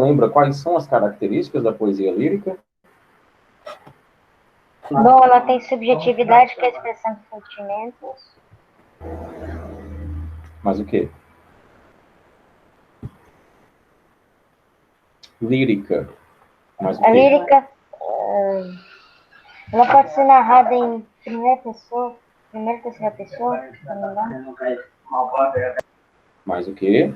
lembra quais são as características da poesia lírica? Bom, ela tem subjetividade, que é a expressão de sentimentos. Mas o quê? Lírica. Mas o A quê? lírica, ela pode ser narrada em primeira pessoa, primeira e terceira pessoa, se não me engano. Mas o quê?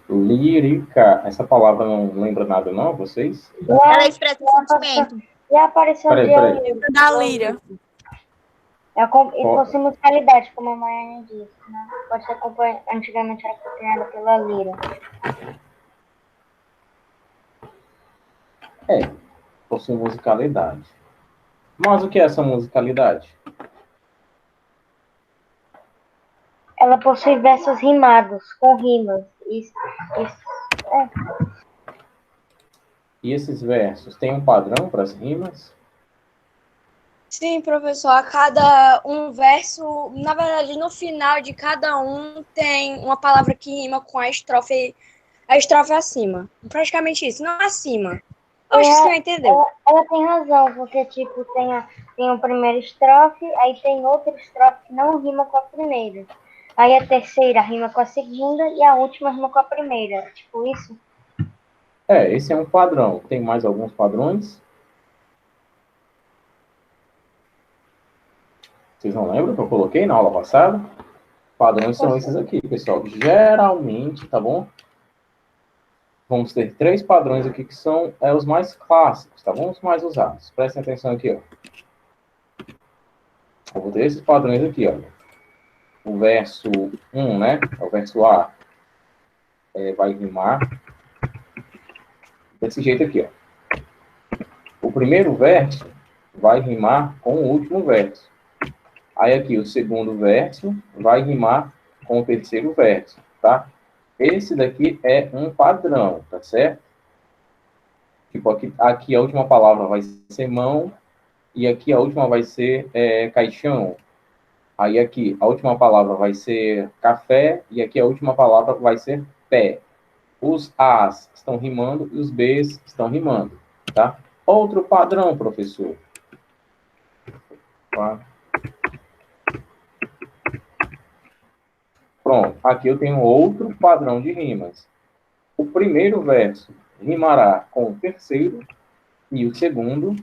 Lírica. Essa palavra não lembra nada, não, vocês? Ela expressa sentimento. Já apareceu Peraí. Da lira. E fosse musicalidade, como a Maiane disse, né? Pode ser antigamente era acompanhada pela lira. Possui musicalidade. Mas o que é essa musicalidade? Ela possui versos rimados, com rimas. E esses versos têm um padrão para as rimas? Sim, professor. A cada um verso, na verdade, no final de cada um tem uma palavra que rima com a estrofe acima. Praticamente isso, não acima. Eu acho que você não entendeu. Ela tem razão, porque tipo, tem a primeira estrofe, aí tem outra estrofe que não rima com a primeira. Aí a terceira rima com a segunda e a última rima com a primeira. Tipo isso. Esse é um padrão. Tem mais alguns padrões? Vocês não lembram que eu coloquei na aula passada? Padrões são esses aqui, pessoal. Geralmente, tá bom? Vamos ter 3 padrões aqui que são os mais clássicos, tá bom? Os mais usados. Prestem atenção aqui, ó. Eu vou ter esses padrões aqui, ó. O verso 1, né? O verso A vai rimar desse jeito aqui, ó. O primeiro verso vai rimar com o último verso. Aí aqui o segundo verso vai rimar com o terceiro verso, tá? Esse daqui é um padrão, tá certo? Tipo, aqui a última palavra vai ser mão, e aqui a última vai ser caixão. Aí aqui a última palavra vai ser café, e aqui a última palavra vai ser pé. Os As estão rimando e os Bs estão rimando, tá? Outro padrão, professor. Tá? Pronto, aqui eu tenho outro padrão de rimas. O primeiro verso rimará com o terceiro e o segundo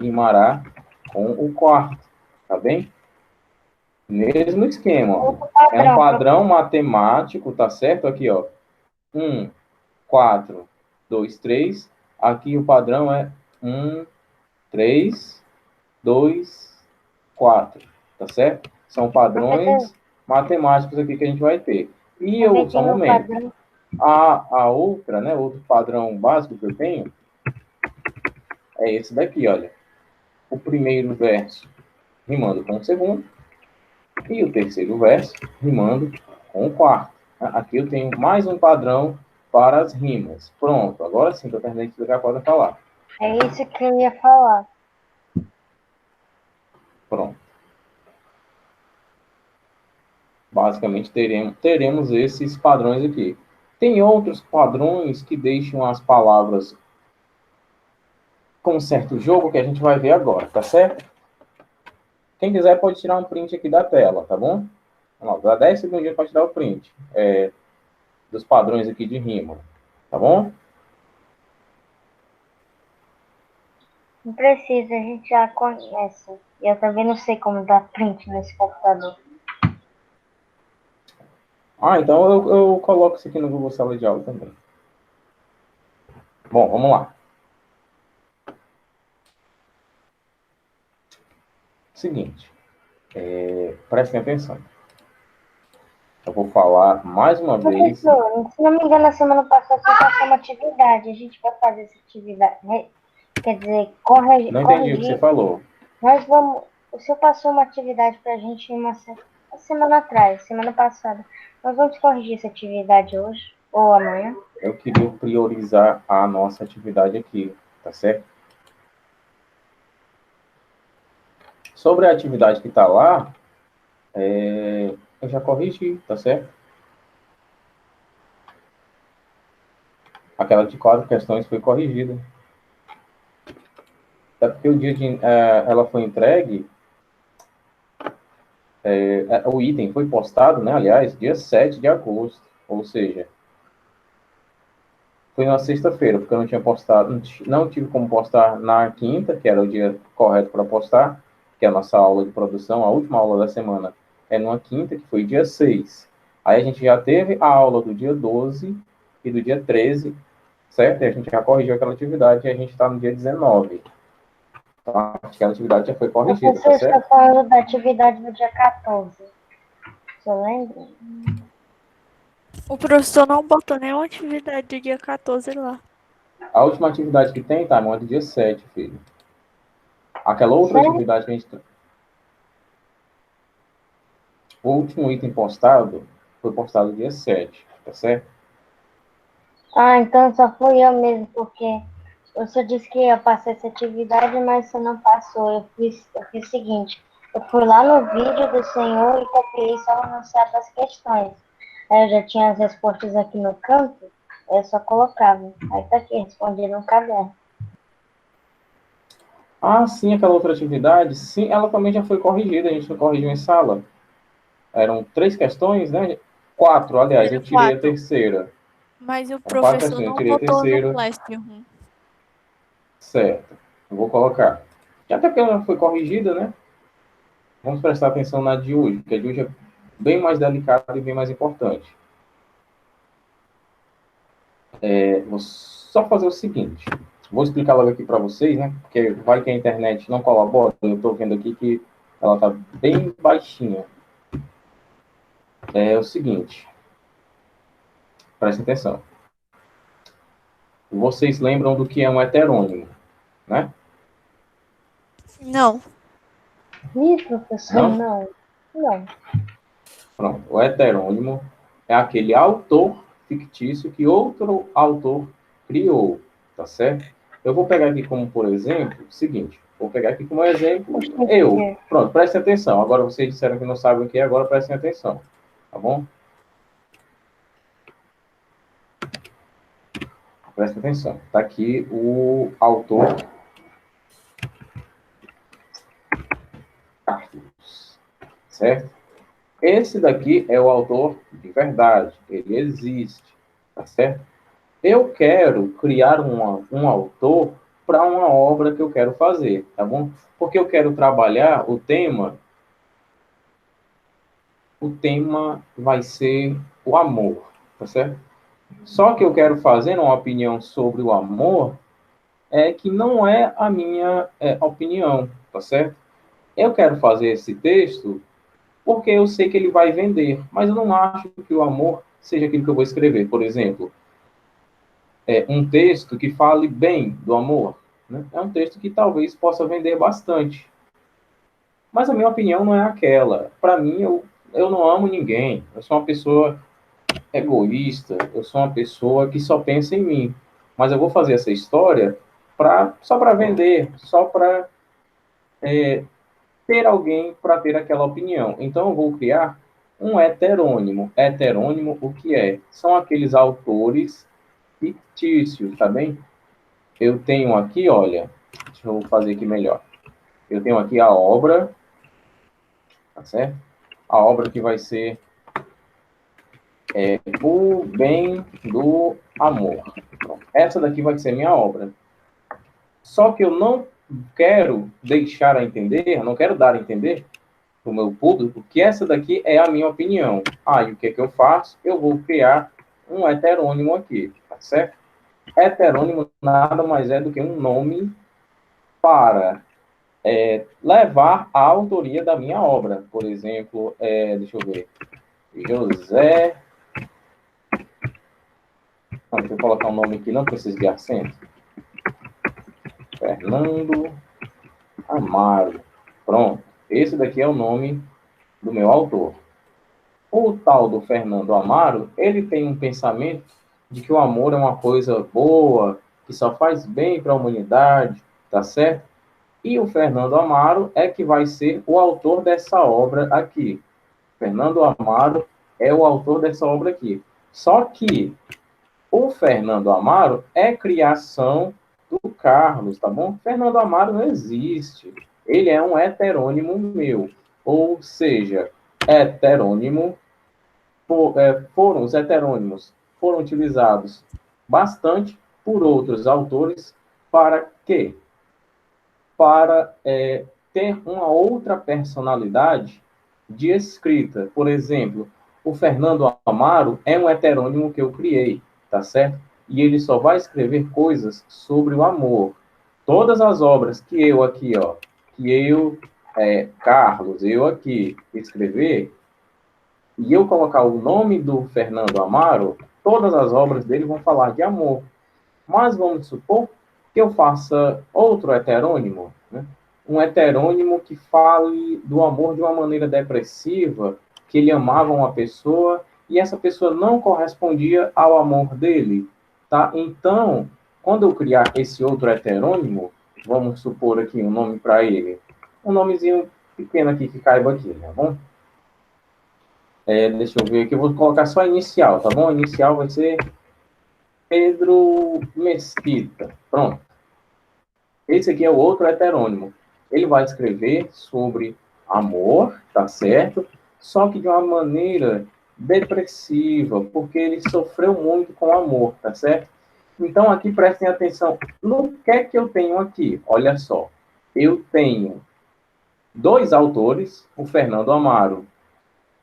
rimará com o quarto, tá bem? Mesmo esquema, ó. É um padrão matemático, tá certo? Aqui, ó. 1, 4, 2, 3. Aqui o padrão é 1, 3, 2, 4, tá certo? São padrões matemáticos aqui que a gente vai ter. E só um momento. A outra, né, outro padrão básico que eu tenho é esse daqui, olha. O primeiro verso rimando com o segundo e o terceiro verso rimando com o quarto. Aqui eu tenho mais um padrão para as rimas. Pronto, agora sim que eu terminei de explicar, podem falar. É isso que eu ia falar. Pronto. Basicamente teremos esses padrões aqui. Tem outros padrões que deixam as palavras com um certo jogo que a gente vai ver agora, tá certo? Quem quiser pode tirar um print aqui da tela, tá bom? Vamos lá, dá 10 segundinhos para tirar o print dos padrões aqui de rima, tá bom? Não precisa, a gente já conhece. Eu também não sei como dar print nesse computador. Então eu coloco isso aqui no Google Sala de Aula também. Bom, vamos lá. Seguinte, prestem atenção. Eu vou falar mais uma vez. Professor, se não me engano, na semana passada você passou uma atividade. A gente vai fazer essa atividade. Quer dizer, corrigir. Não entendi o que você falou. Nós vamos. O senhor passou uma atividade para a gente uma semana atrás, semana passada. Nós vamos corrigir essa atividade hoje ou amanhã? Eu queria priorizar a nossa atividade aqui, tá certo? Sobre a atividade que está lá, eu já corrigi, tá certo? Aquela de 4 questões foi corrigida. É porque o dia de ela foi entregue, o item foi postado, né, aliás, dia 7 de agosto. Ou seja, foi na sexta-feira, porque eu não tinha postado, não tive como postar na quinta, que era o dia correto para postar, que é a nossa aula de produção, a última aula da semana é numa quinta, que foi dia 6. Aí a gente já teve a aula do dia 12 e do dia 13, certo? E a gente já corrigiu aquela atividade e a gente está no dia 19. Então, aquela atividade já foi O corrigida, tá professor está certo? falando da atividade do dia 14. Você lembra? O professor não botou nenhuma atividade do dia 14 lá. A última atividade que tem, tá, é do dia 7, filho. Aquela outra Sério? atividade que a gente... O último item postado foi postado dia 7, tá certo? Ah, então só fui eu mesmo, porque você disse que ia passar essa atividade, mas você não passou. Eu fiz o seguinte, eu fui lá no vídeo do Senhor e copiei só o enunciado das questões. Aí eu já tinha as respostas aqui no canto, eu só colocava. Aí tá aqui, respondi no caderno. Ah, sim, aquela outra atividade, sim, ela também já foi corrigida, a gente não corrigiu em sala. Eram 3 questões, né? 4, aliás, eu Era tirei a 4. terceira. Mas o São 4 professor questões, eu não tirei a botou no terceira. Classroom. Certo, eu vou colocar. E até porque ela foi corrigida, né? Vamos prestar atenção na de hoje, porque a de hoje é bem mais delicada e bem mais importante. Vou só fazer o seguinte. Vou explicar logo aqui para vocês, né? Porque vai que a internet não colabora. Eu estou vendo aqui que ela está bem baixinha. É o seguinte. Prestem atenção. Vocês lembram do que é um heterônimo, né? Não. Ih, professor, não. Não. Pronto. O heterônimo é aquele autor fictício que outro autor criou, tá certo? Eu vou pegar aqui como, por exemplo, o seguinte. Vou pegar aqui como exemplo, eu. Pronto, prestem atenção. Agora vocês disseram que não sabem o que é, agora prestem atenção. Tá bom? Prestem atenção. Tá aqui o autor Carlos, certo? Esse daqui é o autor de verdade. Ele existe, tá certo? Eu quero criar um autor para uma obra que eu quero fazer, tá bom? Porque eu quero trabalhar o tema. O tema vai ser o amor, tá certo? Só que eu quero fazer uma opinião sobre o amor que não é a minha opinião, tá certo? Eu quero fazer esse texto porque eu sei que ele vai vender, mas eu não acho que o amor seja aquilo que eu vou escrever. Por exemplo, um texto que fale bem do amor, né? É um texto que talvez possa vender bastante. Mas a minha opinião não é aquela. Para mim, eu não amo ninguém. Eu sou uma pessoa egoísta. Eu sou uma pessoa que só pensa em mim. Mas eu vou fazer essa história só para vender, só para ter alguém para ter aquela opinião. Então, eu vou criar um heterônimo. Heterônimo, o que é? São aqueles autores fictícios, tá bem? Eu tenho aqui, olha, deixa eu fazer aqui melhor. Eu tenho aqui a obra, tá certo? A obra que vai ser O Bem do Amor. Pronto. Essa daqui vai ser minha obra. Só que eu não quero deixar a entender, não quero dar a entender para o meu público que essa daqui é a minha opinião. E o que é que eu faço? Eu vou criar um heterônimo aqui, tá certo? Heterônimo nada mais é do que um nome para levar a autoria da minha obra. Por exemplo, deixa eu ver, José... deixa eu colocar um nome aqui, não precisa de acento. Fernando Amaro. Pronto. Esse daqui é o nome do meu autor. O tal do Fernando Amaro, ele tem um pensamento de que o amor é uma coisa boa, que só faz bem para a humanidade, tá certo? E o Fernando Amaro é que vai ser o autor dessa obra aqui. Fernando Amaro é o autor dessa obra aqui. Só que O Fernando Amaro é criação do Carlos, tá bom? Fernando Amaro não existe. Ele é um heterônimo meu. Ou seja, heterônimo, os heterônimos foram utilizados bastante por outros autores para quê? Para ter uma outra personalidade de escrita. Por exemplo, o Fernando Amaro é um heterônimo que eu criei, tá certo? E ele só vai escrever coisas sobre o amor. Todas as obras que eu aqui, ó, que eu, Carlos, eu aqui escrever, e eu colocar o nome do Fernando Amaro, todas as obras dele vão falar de amor. Mas vamos supor que eu faça outro heterônimo, né? Um heterônimo que fale do amor de uma maneira depressiva, que ele amava uma pessoa e essa pessoa não correspondia ao amor dele, tá? Então, quando eu criar esse outro heterônimo, vamos supor aqui um nome para ele, um nomezinho pequeno aqui que caiba aqui, tá bom? Deixa eu ver aqui, eu vou colocar só a inicial, tá bom? A inicial vai ser Pedro Mesquita. Pronto. Esse aqui é o outro heterônimo. Ele vai escrever sobre amor, tá certo? Só que de uma maneira depressiva, porque ele sofreu muito com amor, tá certo? Então, aqui prestem atenção no que é que eu tenho aqui. Olha só. Eu tenho dois autores, o Fernando Amaro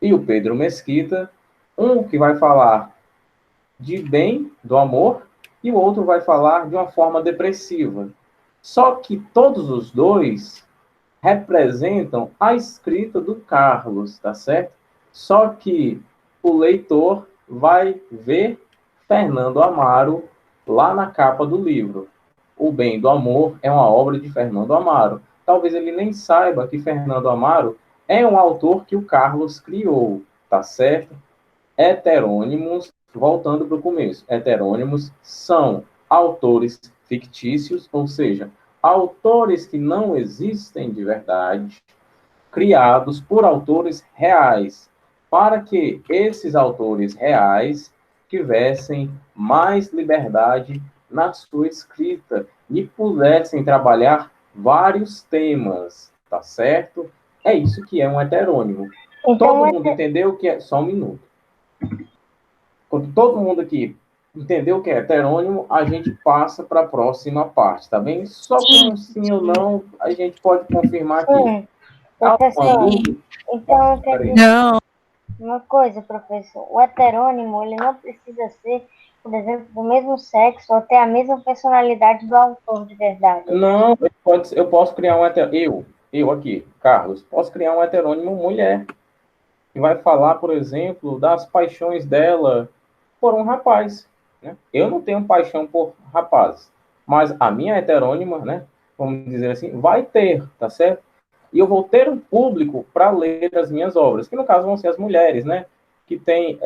e o Pedro Mesquita. Um que vai falar de bem, do amor, e o outro vai falar de uma forma depressiva. Só que todos os dois representam a escrita do Carlos, tá certo? Só que o leitor vai ver Fernando Amaro lá na capa do livro. O Bem do Amor é uma obra de Fernando Amaro. Talvez ele nem saiba que Fernando Amaro é um autor que o Carlos criou, tá certo? Heterônimos, voltando para o começo, heterônimos são autores fictícios, ou seja, autores que não existem de verdade, criados por autores reais, para que esses autores reais tivessem mais liberdade na sua escrita e pudessem trabalhar vários temas, tá certo? É isso que é um heterônimo. Então, Todo mundo entendeu o que é? Só um minuto. Quando todo mundo aqui entendeu o que é heterônimo, a gente passa para a próxima parte, tá bem? Só com um sim ou não, a gente pode confirmar aqui. sim, professor. Então, quer dizer, Não. uma coisa, professor. O heterônimo, ele não precisa ser, por exemplo, do mesmo sexo ou ter a mesma personalidade do autor de verdade. Não, eu posso criar um heterônimo. Eu aqui, Carlos, posso criar um heterônimo mulher, que vai falar, por exemplo, das paixões dela por um rapaz. Né? Eu não tenho paixão por rapazes, mas a minha heterônima, né, vamos dizer assim, vai ter, tá certo? E eu vou ter um público para ler as minhas obras, que no caso vão ser as mulheres, né, que têm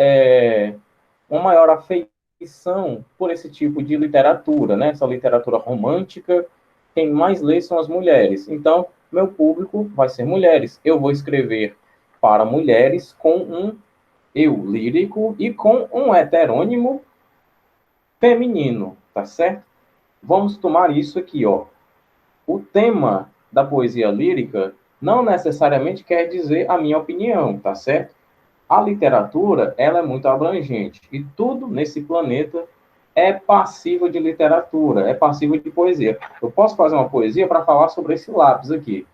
uma maior afeição por esse tipo de literatura, né, essa literatura romântica. Quem mais lê são as mulheres. Então, meu público vai ser mulheres. Eu vou escrever para mulheres com um eu lírico e com um heterônimo feminino, tá certo? Vamos tomar isso aqui, ó. O tema da poesia lírica não necessariamente quer dizer a minha opinião, tá certo? A literatura, ela é muito abrangente e tudo nesse planeta é passível de literatura, é passível de poesia. Eu posso fazer uma poesia para falar sobre esse lápis aqui.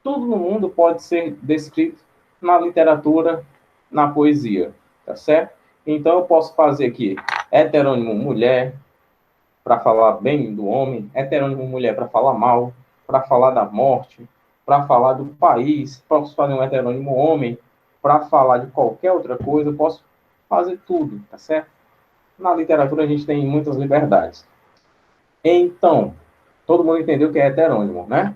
Tudo no mundo pode ser descrito na literatura, na poesia, tá certo? Então eu posso fazer aqui heterônimo mulher para falar bem do homem, heterônimo mulher para falar mal, para falar da morte, para falar do país, posso fazer um heterônimo homem para falar de qualquer outra coisa, eu posso fazer tudo, tá certo? Na literatura a gente tem muitas liberdades. Então, todo mundo entendeu que é heterônimo, né?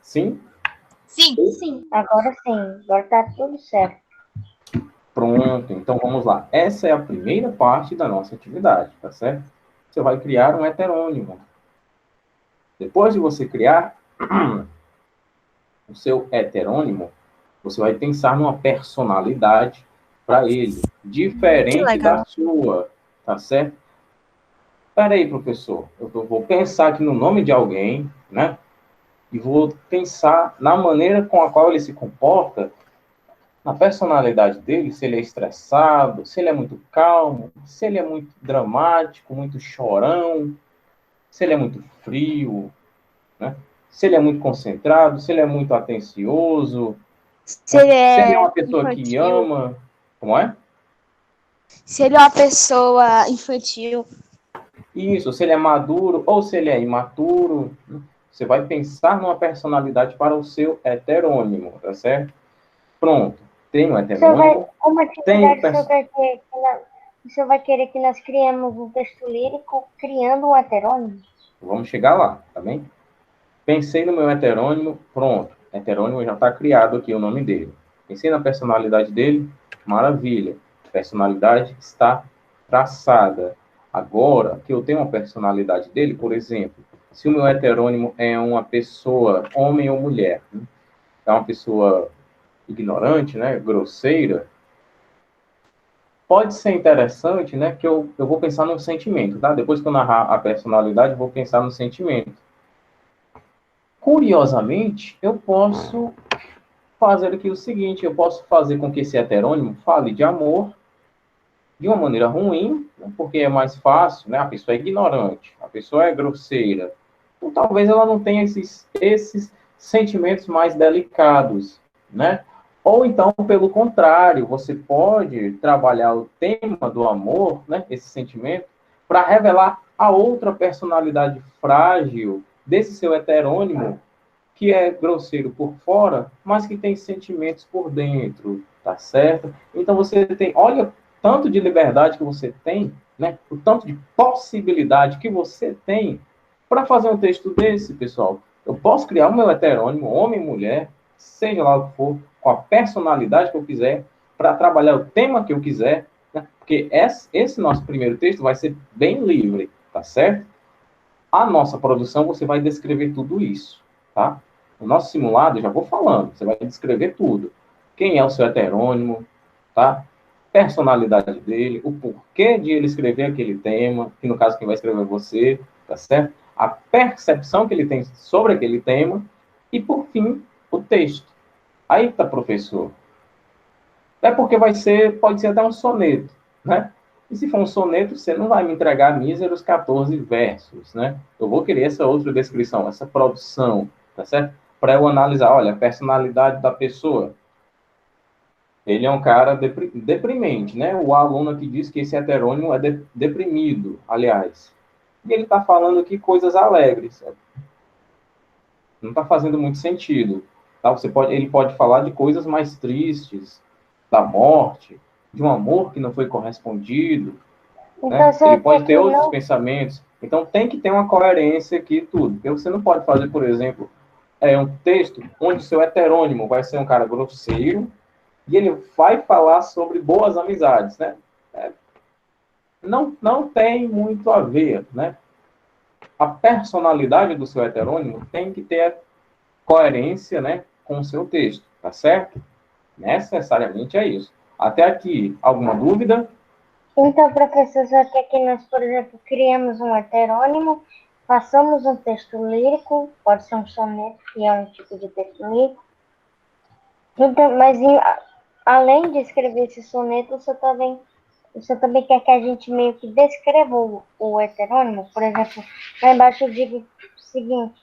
Sim? Sim. Sim. Agora sim, agora tá tudo certo. Pronto, então vamos lá. Essa é a primeira parte da nossa atividade, tá certo? Você vai criar um heterônimo. Depois de você criar o seu heterônimo, você vai pensar numa personalidade para ele, diferente legal. da sua, tá certo? Espera aí, professor, vou pensar aqui no nome de alguém, né? E vou pensar na maneira com a qual ele se comporta, na personalidade dele, se ele é estressado, se ele é muito calmo, se ele é muito dramático, muito chorão, se ele é muito frio, né? Se ele é muito concentrado, se ele é muito atencioso, Se ele se ele é é uma pessoa que infantil. ama, como é? Se ele é uma pessoa infantil. Isso, se ele é maduro ou se ele é imaturo, né? Você vai pensar numa personalidade para o seu heterônimo, tá certo? Pronto, tem um heterônimo, Uma tem o atividade o senhor vai querer que nós criemos um texto lírico criando um heterônimo? Vamos chegar lá, tá bem? Pensei no meu heterônimo, pronto. Heterônimo já está criado aqui o nome dele. Pensei na personalidade dele, maravilha. Personalidade está traçada. Agora que eu tenho uma personalidade dele, por exemplo, se o meu heterônimo é uma pessoa, homem ou mulher, né? É uma pessoa ignorante, né, grosseira, pode ser interessante, né, que eu vou pensar no sentimento, tá? Depois que eu narrar a personalidade, eu vou pensar no sentimento. Curiosamente, eu posso fazer aqui o seguinte, eu posso fazer com que esse heterônimo fale de amor de uma maneira ruim, né, porque é mais fácil, né, a pessoa é ignorante, a pessoa é grosseira, então talvez ela não tenha esses sentimentos mais delicados, né? Ou então, pelo contrário, você pode trabalhar o tema do amor, né, esse sentimento, para revelar a outra personalidade frágil desse seu heterônimo, que é grosseiro por fora, mas que tem sentimentos por dentro, tá certo? Então você tem, olha, tanto de liberdade que você tem, né? O tanto de possibilidade que você tem para fazer um texto desse, pessoal. Eu posso criar o meu heterônimo, homem e mulher, seja lá o que for, com a personalidade que eu quiser, para trabalhar o tema que eu quiser, né? Porque esse nosso primeiro texto vai ser bem livre, tá certo? A nossa produção, você vai descrever tudo isso, tá? O nosso simulado, eu já vou falando, você vai descrever tudo. Quem é o seu heterônimo, tá? Personalidade dele, o porquê de ele escrever aquele tema, que no caso quem vai escrever é você, tá certo? A percepção que ele tem sobre aquele tema e, por fim, o texto. Aí tá, professor. É porque pode ser até um soneto, né? E se for um soneto, você não vai me entregar míseros 14 versos, né? Eu vou querer essa outra descrição, essa produção, tá certo? Para eu analisar, olha, a personalidade da pessoa. Ele é um cara deprimente, né? O aluno aqui diz que esse heterônimo é deprimido, aliás. E ele está falando aqui coisas alegres. Não está fazendo muito sentido. Tá? Ele pode falar de coisas mais tristes, da morte, de um amor que não foi correspondido, Então, né? o Ele senhor quer pode ter que outros não. pensamentos. Então, tem que ter uma coerência aqui tudo. Porque você não pode fazer, por exemplo, um texto onde o seu heterônimo vai ser um cara grosseiro e ele vai falar sobre boas amizades, né? Não tem muito a ver, né? A personalidade do seu heterônimo tem que ter coerência, né, com o seu texto, tá certo? Necessariamente é isso. Até aqui, alguma dúvida? Então, professor, o senhor quer que nós, por exemplo, criemos um heterônimo, façamos um texto lírico, pode ser um soneto, que é um tipo de texto lírico. Então, além de escrever esse soneto, o senhor também quer que a gente meio que descreva o heterônimo? Por exemplo, lá embaixo eu digo o seguinte: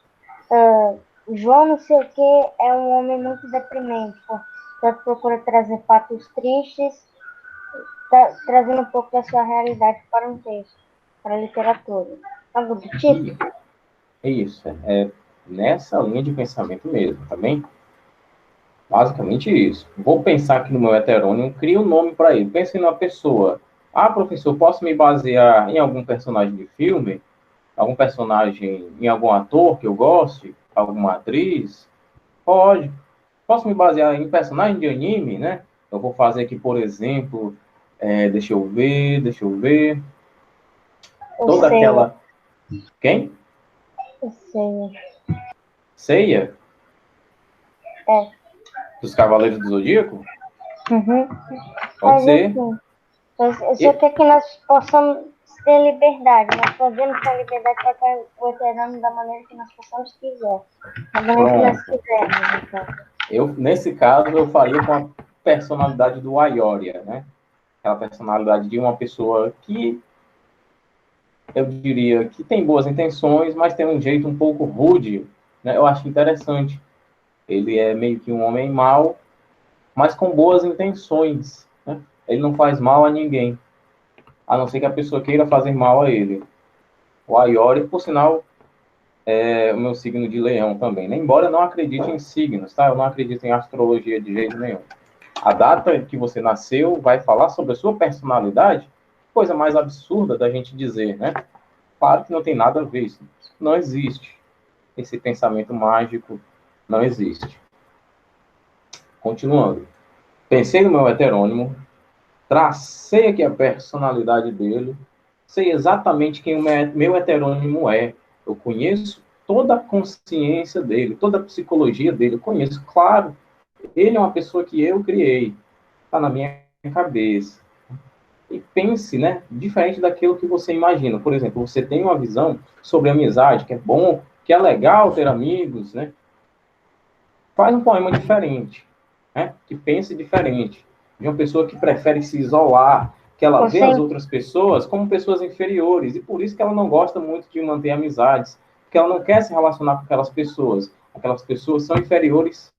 João não sei o que é um homem muito deprimente, portanto procura trazer fatos tristes, trazendo um pouco da sua realidade para um texto, para a literatura. Algo do tipo? É isso. É nessa linha de pensamento mesmo, tá bem? Basicamente isso. Vou pensar aqui no meu heterônimo, crio um nome para ele. Pense numa pessoa. Ah, professor, posso me basear em algum personagem de filme? Algum personagem, em algum ator que eu goste? Alguma atriz? Pode. Posso me basear em personagem de anime, né? Eu vou fazer aqui, por exemplo, deixa eu ver. Eu Toda sei, aquela. Quem? eu sei. Seiya? É. Dos Cavaleiros do Zodíaco? Uhum. Pode Mas ser. enfim, eu só quero que nós possamos ter liberdade. Nós podemos ter liberdade para ter o heterônimo da maneira que nós possamos quiser. Da maneira que nós Pronto. quisermos, então. Nesse caso, eu faria com a personalidade do Aioria, né? Aquela personalidade de uma pessoa que, eu diria, que tem boas intenções, mas tem um jeito um pouco rude, né? Eu acho interessante. Ele é meio que um homem mau, mas com boas intenções, né? Ele não faz mal a ninguém, a não ser que a pessoa queira fazer mal a ele. O Aioria, por sinal, é o meu signo de leão também, né? Embora eu não acredite em signos, tá? Eu não acredito em astrologia de jeito nenhum. A data que você nasceu vai falar sobre a sua personalidade, coisa mais absurda da gente dizer, né? Claro que não tem nada a ver isso. Não existe. Esse pensamento mágico não existe. Continuando. Pensei no meu heterônimo, tracei aqui a personalidade dele, sei exatamente quem o meu heterônimo é. Eu conheço toda a consciência dele, toda a psicologia dele. Eu conheço, claro. Ele é uma pessoa que eu criei. Está na minha cabeça. E pense, né, diferente daquilo que você imagina. Por exemplo, você tem uma visão sobre amizade, que é bom, que é legal ter amigos, né? Faz um poema diferente, né? Que pense diferente. De uma pessoa que prefere se isolar, que ela vê Você, as outras pessoas como pessoas inferiores, e por isso que ela não gosta muito de manter amizades, porque ela não quer se relacionar com aquelas pessoas. Aquelas pessoas são inferiores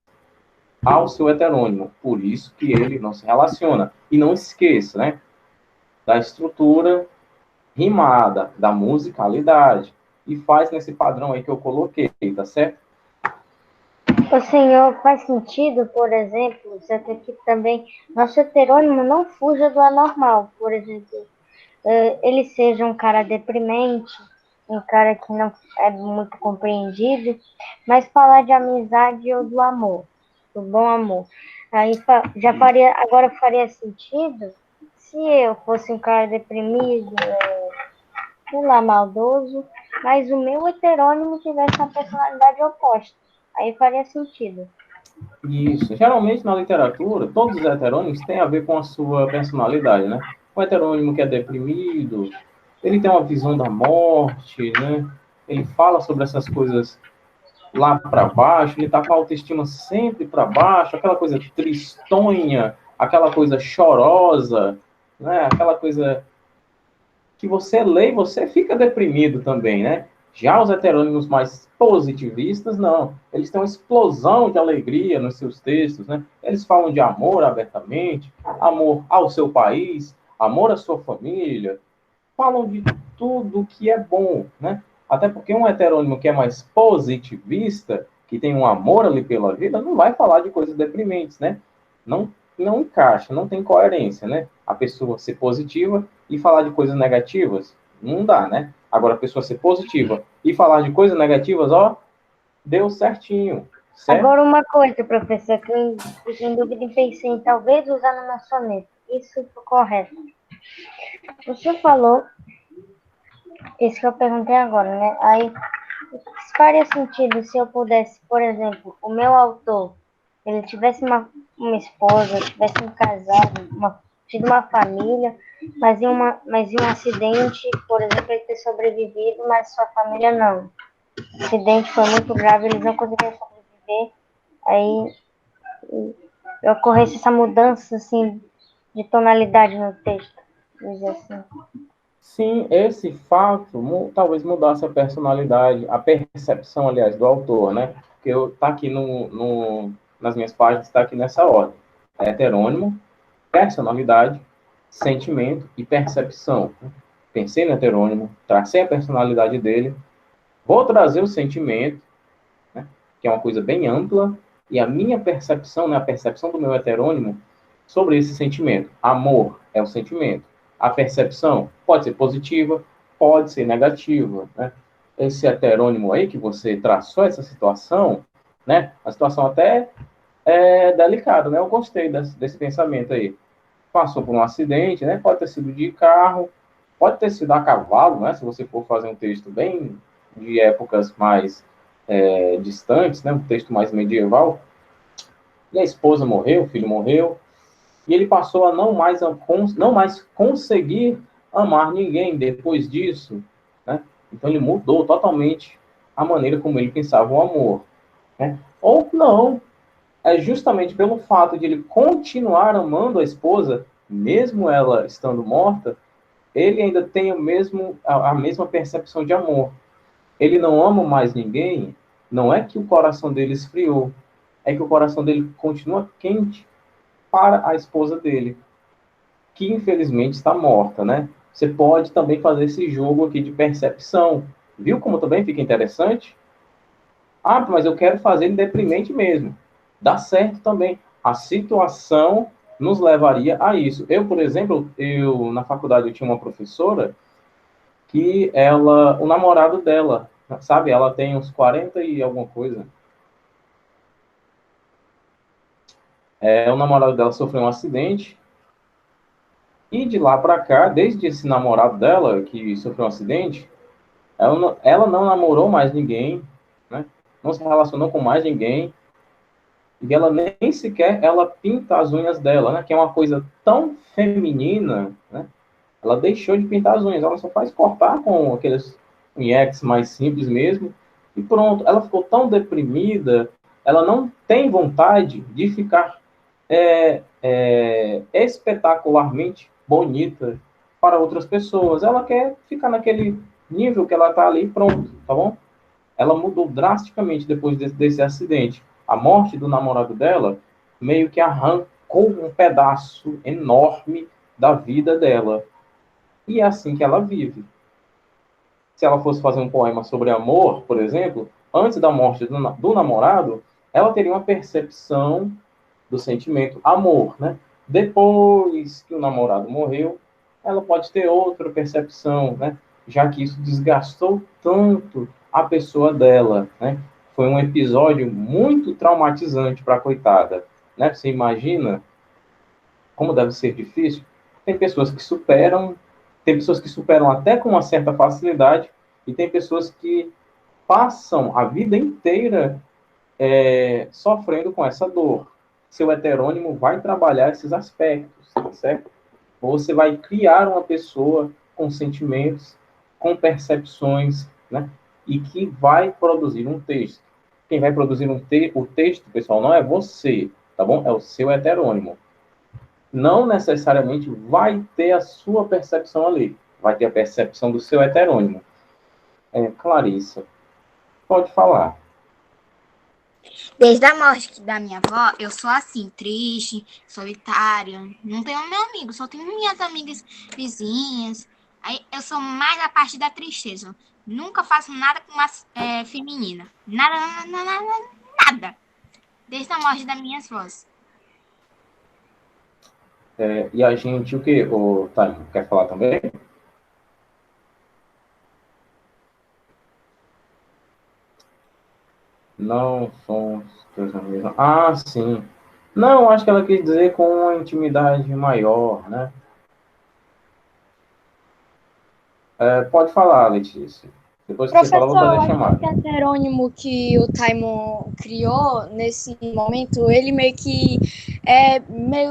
ao seu heterônimo, por isso que ele não se relaciona. E não esqueça, né, da estrutura rimada, da musicalidade, e faz nesse padrão aí que eu coloquei, tá certo? o senhor faz sentido, por exemplo, você tem que também, nosso heterônimo não fuja do anormal, por exemplo, ele seja um cara deprimente, um cara que não é muito compreendido, mas falar de amizade ou do amor, do bom amor. Aí já faria, agora faria sentido se eu fosse um cara deprimido, sei lá, maldoso, mas o meu heterônimo tivesse uma personalidade oposta. Aí faria sentido. Isso. Geralmente na literatura, todos os heterônimos têm a ver com a sua personalidade, né? O heterônimo que é deprimido, ele tem uma visão da morte, né? Ele fala sobre essas coisas lá para baixo, ele está com a autoestima sempre para baixo, aquela coisa tristonha, aquela coisa chorosa, né? Aquela coisa que você lê e você fica deprimido também, né? Já os heterônimos mais positivistas, não. Eles têm uma explosão de alegria nos seus textos, né? Eles falam de amor abertamente, amor ao seu país, amor à sua família, falam de tudo que é bom, né? Até porque um heterônimo que é mais positivista, que tem um amor ali pela vida, não vai falar de coisas deprimentes, né? Não encaixa, não tem coerência, né? A pessoa ser positiva e falar de coisas negativas, não dá, né? Agora, a pessoa ser positiva e falar de coisas negativas, ó, deu certinho, certo? Agora uma coisa, professor, que eu fiquei em dúvida e pensei em talvez usar no meu soneto. Isso foi correto. Você falou, isso que eu perguntei agora, né? Aí faria sentido se eu pudesse, por exemplo, o meu autor, ele tivesse uma esposa, tivesse um casado, tido uma família, mas em um acidente, por exemplo, ele ter sobrevivido, mas sua família não. O acidente foi muito grave, eles não conseguiram sobreviver. Aí ocorresse essa mudança assim de tonalidade no texto, dizer assim. Sim, esse fato talvez mudasse a personalidade, a percepção, aliás, do autor, né? Porque tá aqui nas minhas páginas, está aqui nessa ordem. É heterônimo, personalidade, sentimento e percepção. Pensei no heterônimo, tracei a personalidade dele, vou trazer o sentimento, né? Que é uma coisa bem ampla, e a minha percepção, né? A percepção do meu heterônimo sobre esse sentimento. Amor é um sentimento. A percepção pode ser positiva, pode ser negativa, né? Esse heterônimo aí que você traçou essa situação, né? A situação até é delicada, né? Eu gostei desse pensamento aí. Passou por um acidente, né? Pode ter sido de carro, pode ter sido a cavalo, né? Se você for fazer um texto bem de épocas mais distantes, né? Um texto mais medieval. E a esposa morreu, o filho morreu, E ele passou a não mais conseguir amar ninguém depois disso, né? Então ele mudou totalmente a maneira como ele pensava o amor, né? Ou não, é justamente pelo fato de ele continuar amando a esposa, mesmo ela estando morta, ele ainda tem a mesma percepção de amor. Ele não ama mais ninguém, não é que o coração dele esfriou, é que o coração dele continua quente para a esposa dele, que infelizmente está morta, né? Você pode também fazer esse jogo aqui de percepção. Viu como também fica interessante? Ah, mas eu quero fazer ele deprimente mesmo. Dá certo também. A situação nos levaria a isso. Eu, por exemplo, na faculdade eu tinha uma professora que o namorado dela, sabe, ela tem uns 40 e alguma coisa. O namorado dela sofreu um acidente e de lá para cá, desde esse namorado dela que sofreu um acidente, ela não namorou mais ninguém, né? Não se relacionou com mais ninguém. E ela nem sequer ela pinta as unhas dela, né? Que é uma coisa tão feminina, né? Ela deixou de pintar as unhas, ela só faz cortar com aqueles unhex mais simples mesmo. E pronto, ela ficou tão deprimida, ela não tem vontade de ficar espetacularmente bonita para outras pessoas. Ela quer ficar naquele nível que ela está ali, pronto, tá bom? Ela mudou drasticamente depois desse acidente. A morte do namorado dela meio que arrancou um pedaço enorme da vida dela. E é assim que ela vive. Se ela fosse fazer um poema sobre amor, por exemplo, antes da morte do namorado, ela teria uma percepção do sentimento amor, né? Depois que o namorado morreu, ela pode ter outra percepção, né? Já que isso desgastou tanto a pessoa dela, né? Foi um episódio muito traumatizante para a coitada, né? Você imagina como deve ser difícil? Tem pessoas que superam até com uma certa facilidade e tem pessoas que passam a vida inteira sofrendo com essa dor. Seu heterônimo vai trabalhar esses aspectos, certo? Você vai criar uma pessoa com sentimentos, com percepções, né? E que vai produzir um texto. Quem vai produzir o texto, pessoal, não é você, tá bom? É o seu heterônimo. Não necessariamente vai ter a sua percepção ali. Vai ter a percepção do seu heterônimo. Clarissa, pode falar. Desde a morte da minha avó, eu sou assim, triste, solitária. Não tenho meu amigo, só tenho minhas amigas vizinhas. Aí eu sou mais a parte da tristeza. Nunca faço nada com uma feminina. Nada, nada, nada, nada. Desde a morte das minhas avós. E a gente, o quê? O Thaís, quer falar também? Não somos teus amigos. Ah, sim. Não, acho que ela quis dizer com uma intimidade maior, né? Pode falar, Letícia. Depois que você falar, eu vou Professor, fazer a eu acho que chamada. esse heterônimo que o Taimon criou nesse momento, ele meio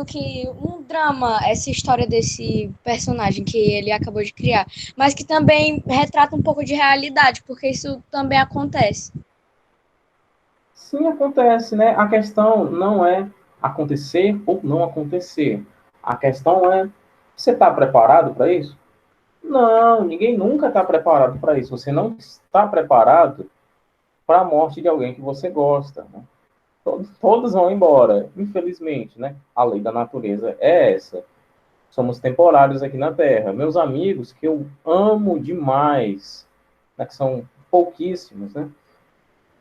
que um drama, essa história desse personagem que ele acabou de criar, mas que também retrata um pouco de realidade, porque isso também acontece. Sim, acontece, né? A questão não é acontecer ou não acontecer. A questão é, você está preparado para isso? Não, ninguém nunca está preparado para isso. Você não está preparado para a morte de alguém que você gosta, né? Todos vão embora, infelizmente, né? A lei da natureza é essa. Somos temporários aqui na Terra. Meus amigos, que eu amo demais, né? Que são pouquíssimos, né?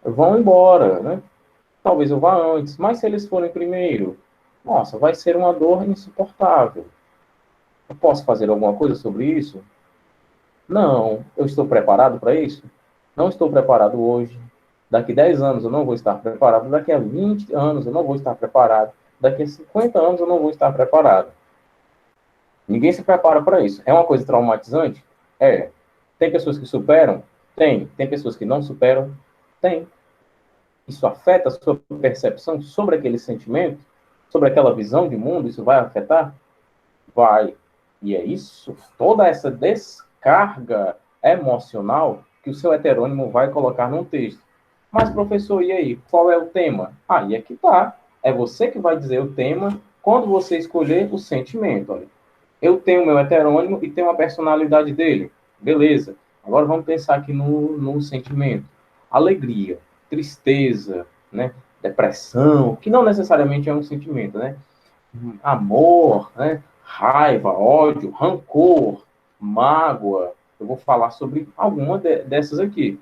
Vão embora, né? Talvez eu vá antes, mas se eles forem primeiro, nossa, vai ser uma dor insuportável. Eu posso fazer alguma coisa sobre isso? Não. Eu estou preparado para isso? Não estou preparado hoje. Daqui 10 anos eu não vou estar preparado. Daqui a 20 anos eu não vou estar preparado. Daqui a 50 anos eu não vou estar preparado. Ninguém se prepara para isso. É uma coisa traumatizante? É. Tem pessoas que superam? Tem. Tem pessoas que não superam? Tem. Isso afeta a sua percepção sobre aquele sentimento? sobre aquela visão de mundo, isso vai afetar? Vai. E é isso, toda essa descarga emocional que o seu heterônimo vai colocar num texto. Mas, professor, e aí? Qual é o tema? Aí é que tá. É você que vai dizer o tema quando você escolher o sentimento. Olha, eu tenho meu heterônimo e tenho a personalidade dele. Beleza. Agora vamos pensar aqui no sentimento. Alegria, tristeza, né? Depressão, que não necessariamente é um sentimento, né? Amor, né? Raiva, ódio, rancor, mágoa. Eu vou falar sobre alguma dessas aqui.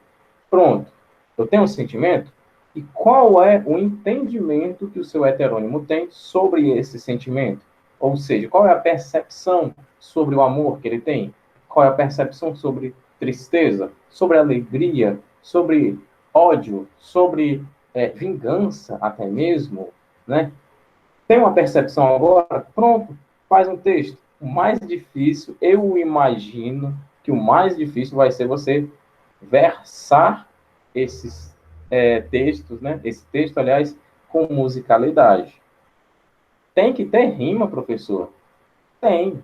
Pronto. Eu tenho um sentimento. E qual é o entendimento que o seu heterônimo tem sobre esse sentimento? Ou seja, qual é a percepção sobre o amor que ele tem? Qual é a percepção sobre tristeza, sobre alegria, sobre ódio, sobre vingança até mesmo, né? Tem uma percepção agora? Pronto, faz um texto. O mais difícil, eu imagino que o mais difícil vai ser você versar esses textos, né? Esse texto, aliás, com musicalidade. Tem que ter rima, professor? Tem.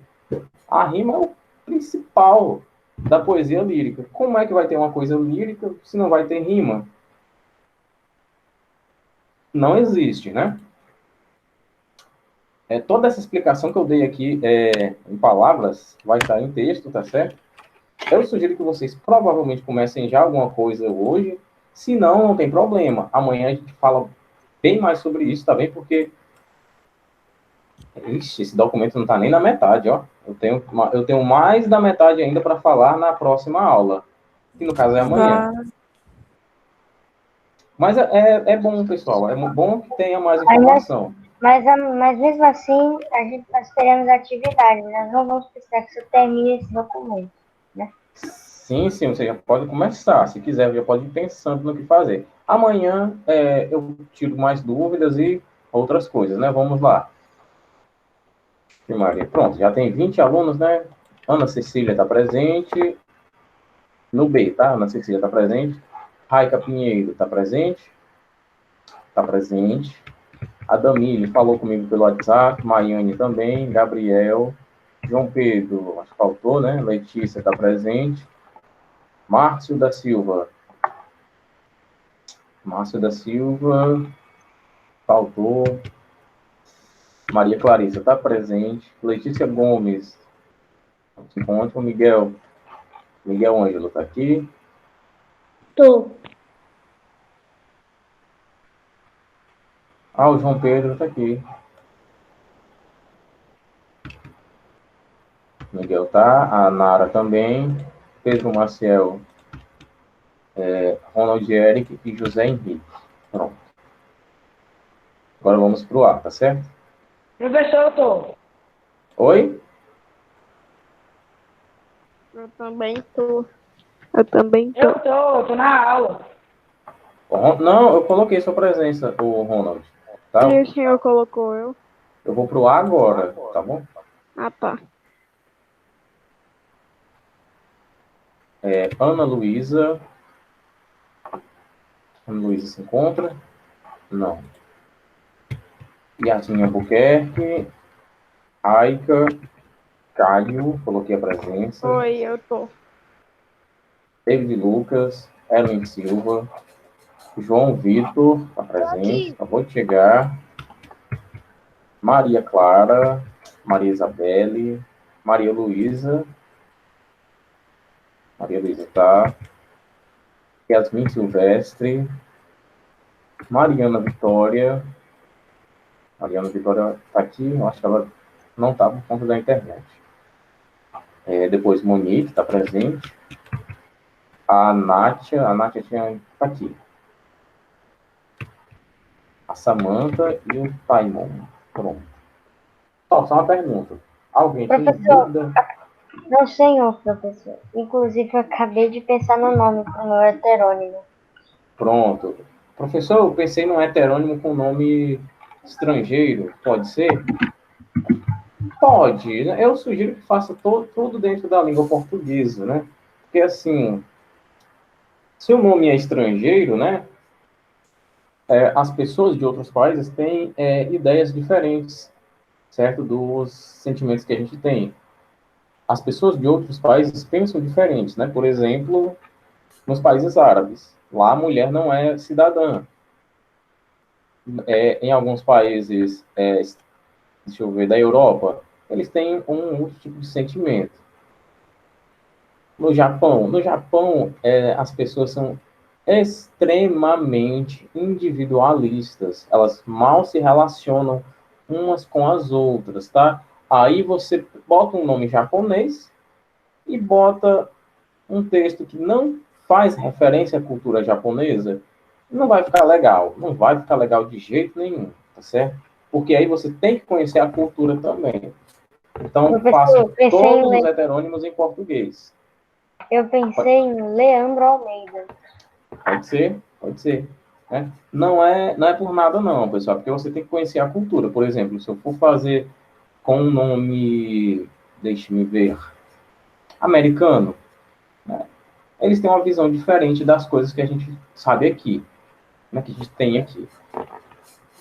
A rima é o principal da poesia lírica. Como é que vai ter uma coisa lírica se não vai ter rima? Não existe, né? Toda essa explicação que eu dei aqui em palavras vai estar em texto, tá certo? Eu sugiro que vocês provavelmente comecem já alguma coisa hoje. Se não, não tem problema. Amanhã a gente fala bem mais sobre isso, tá bem? Porque esse documento não está nem na metade, ó. Eu tenho mais da metade ainda para falar na próxima aula, que no caso é amanhã. Mas é bom, pessoal. É bom que tenha mais informação. Mas mesmo assim, nós teremos atividades. Nós não vamos precisar que você termine esse documento, né? Sim, você já pode começar. Se quiser, já pode ir pensando no que fazer. Amanhã eu tiro mais dúvidas e outras coisas, né? Vamos lá. Maria, pronto, já tem 20 alunos, né? Ana Cecília está presente. No B, tá? Ana Cecília está presente. Raica Pinheiro está presente. Está presente. A Damile falou comigo pelo WhatsApp. Maiane também. Gabriel. João Pedro, acho que faltou, né? Letícia está presente. Márcio da Silva. Márcio da Silva. Faltou. Maria Clarissa está presente. Letícia Gomes. Se encontra. Miguel. Miguel Ângelo está aqui. Tô. O João Pedro está aqui. Miguel tá. A Nara também. Pedro Maciel. Ronald Eric e José Henrique. Pronto. Agora vamos para o A, tá certo? Professor, eu tô. Oi? Eu também tô. Eu também tô. Eu tô na aula. Não, eu coloquei sua presença, o Ronald. Tá? E o senhor colocou eu? Eu vou pro A agora, tá bom? Ah, tá. Ana Luísa. Ana Luísa se encontra? Não. Yasmin Albuquerque. Aika. Caio, coloquei a presença. Oi, eu tô. David Lucas. Ellen Silva. João Vitor, está presente, acabou de chegar. Maria Clara. Maria Isabelle. Maria Luísa. Maria Luísa tá. Yasmin Silvestre. Mariana Vitória. Mariana Vitória está aqui, eu acho que ela não está por conta da internet. Depois Monique está presente. A Nátia está aqui. A Samanta e o Taimon. Pronto. Só uma pergunta. Alguém tem dúvida? Não, senhor, professor. Inclusive, eu acabei de pensar no nome para o meu heterônimo. Pronto. Professor, eu pensei num heterônimo com nome estrangeiro. Pode ser? Pode. Eu sugiro que faça tudo dentro da língua portuguesa, né? Porque, assim, se o nome é estrangeiro, né? as pessoas de outros países têm ideias diferentes, certo? Dos sentimentos que a gente tem. As pessoas de outros países pensam diferentes, né? Por exemplo, nos países árabes, lá a mulher não é cidadã. Em alguns países, deixa eu ver, da Europa, eles têm um outro tipo de sentimento. No Japão, as pessoas são extremamente individualistas. Elas mal se relacionam umas com as outras, tá? Aí você bota um nome japonês e bota um texto que não faz referência à cultura japonesa, não vai ficar legal. Não vai ficar legal de jeito nenhum, tá certo? Porque aí você tem que conhecer a cultura também. Então, faço todos os heterônimos em português. Eu pensei em Leandro Almeida. Pode ser. Né? Não é por nada não, pessoal, porque você tem que conhecer a cultura. Por exemplo, se eu for fazer com um nome, deixe-me ver, americano, né? Eles têm uma visão diferente das coisas que a gente sabe aqui, né? Que a gente tem aqui.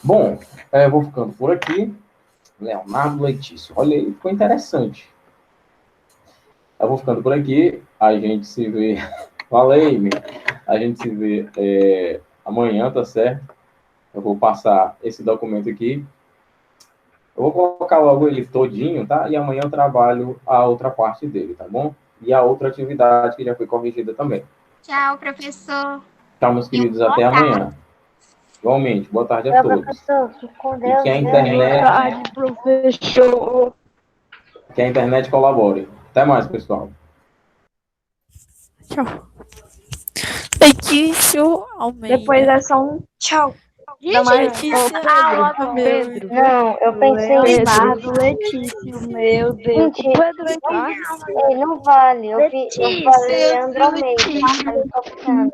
Bom, eu vou ficando por aqui. Leonardo Letício. Olha aí, ficou interessante. Eu vou ficando por aqui. A gente se vê. Valeu, a gente se vê amanhã, tá certo? Eu vou passar esse documento aqui. Eu vou colocar logo ele todinho, tá? E amanhã eu trabalho a outra parte dele, tá bom? E a outra atividade que já foi corrigida também. Tchau, professor. Tchau, meus queridos. Até amanhã. Igualmente. Boa tarde a Tchau, todos. professor. Fique com E Deus. que a Deus. internet, Boa tarde, professor. que a internet colabore. Até mais, pessoal. Tchau. Letício Almeida. Depois é só um tchau. Não, Letícia. Pedro. Não, eu pensei em Leonardo Letício, meu Deus. Mentira. Pedro Letício. Não vale. Eu falei Letícia, Leandro Almeida. Letícia. Eu tô ficando.